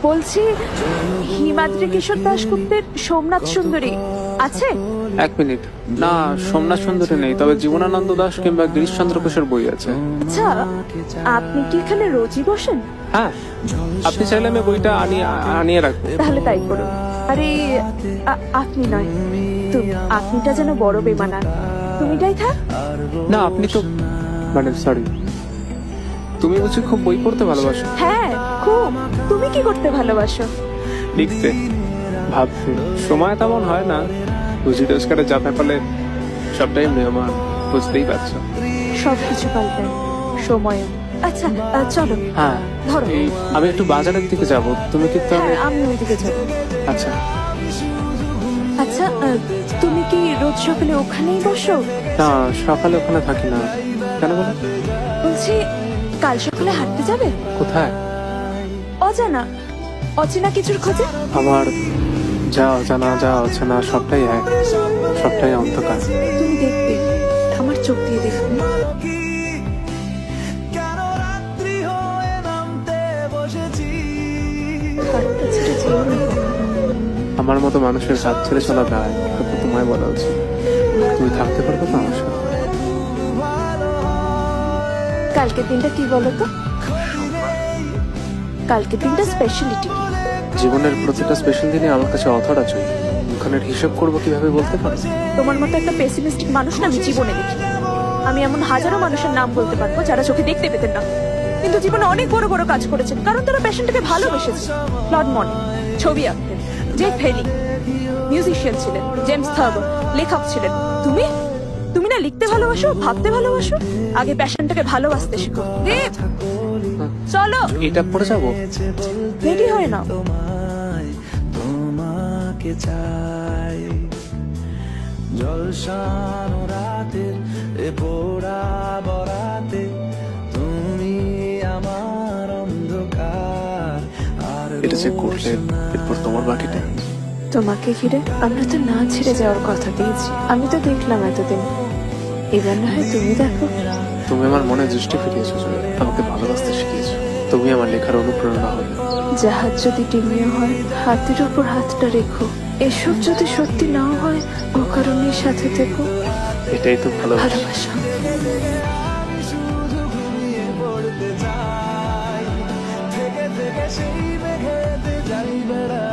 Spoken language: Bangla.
বলছি হিমাদ্রি কিশোর দাশগুপ্তের সোমনাথ সুন্দরী আছে? এক মিনিট, না সোমনাথ সুন্দরী নেই, তবে জীবনানন্দ দাশ কিংবা গিরিশচন্দ্র ঘোষের বই আছে। আচ্ছা, আপনি কি এখানে রোজই বসেন? হ্যাঁ, আপনি চাইলে আমি বইটা আনিয়ে রাখবো। তাহলে তাই করুন। আরে আপনি নয়, তুমি। আপনিটা যেন বড় বেমানান। তুমিটাই থাক। না আপনি তো মানে সরি, তুমি বুঝি খুব বই পড়তে ভালোবাসো? হ্যাঁ খুব। তুমি কি করতে ভালোবাসো? লিখতে, ভাবতে। সময় তেমন হয় না, বুঝি রোজগারের যা পেলে সবটাই মেহমান, বুঝতেই পারছো। সবকিছু পাল্টায়, সময়ও। আচ্ছা চলো। হ্যাঁ ধরো। আমি একটু বাজারের দিকে যাব, তুমি কিন্তু হ্যাঁ আমি ওইদিকে যাবো। আচ্ছা। আচ্ছা তুমি কি রোজ সকালে ওখানেই বসো? না সকালে ওখানে থাকি না। কেন বলো? বলছি কাল সকালে হাঁটতে যাবে? কোথায়? অজানা অচেনা কিছুর খোঁজে। আমার যা অজানা যা অচেনা সবটাই এক, সবটাই অন্ধকার। তুমি দেখবে, আমার চোখ দিয়ে দেখবে। হাতটা ছেড়ে যেও না। আমার মতো মানুষের হাত ছেড়ে চলা যায়, হয়তো তোমায় বলা উচিত। তুমি থাকতে পারবে তো আমার সাথে? কালকের দিনটা কি বলো তো? কালকের দিনটা স্পেশালিটি কি? জীবনের প্রতিটা স্পেশাল দিনে আমার কাছে অথরা চাই। ওখানের হিসাব করবো কিভাবে বলতে পারো? তোমার মতো একটা পেসিমিস্টিক মানুষ না আমি জীবনে দেখি। আমি এমন হাজারো মানুষের নাম বলতে পারবো যারা চোখে দেখতে পেতেন না, কিন্তু জীবনে অনেক বড় বড় কাজ করেছেন, কারণ তারা প্যাশনটাকে ভালোবেসেছে। ক্লড মনি ছবি আঁকতেন, জে ফেলি মিউজিশিয়ান ছিলেন, জেমস থার্বো লেখক ছিলেন। তুমি তুমি না লিখতে ভালোবাসো, ভাবতে ভালোবাসো। আগে প্যাশনটাকে ভালোবাসতে শিখো। দীপ, চলো। এটা পড়ে যাবো। রেডি হয় না? তোমাকে চাই জলসানো রাতের এ পোড়া বরাতে, তুমি আমার অন্ধকার। আর এটা যে করলে এরপর তোমার বাকিটা। তোমাকে ঘিরে আমরা তো না ছেড়ে যাওয়ার কথা দিয়েছি। আমি তো দেখলাম এতদিন, এবার না হয় তুমি দেখো। তুমি আমার মনে দৃষ্টি ফিরিয়েছো, আমাকে ভালোবাসতে শিখিয়েছো। তুমি আমার লেখার অনুপ্রেরণা হবে। জাহাজ যদি ডিঙিয়ে হয়, হাতের উপর হাতটা রেখো। এসব যদি সত্যি নাও হয়, ও কারণের সাথে থেকো। এটাই তো ভালোবাসা। ভালোবাসা। শুধু ঘুমিয়ে পড়তে চাই, থেকে থেকে সেই মেঘেতে যাই বেড়া।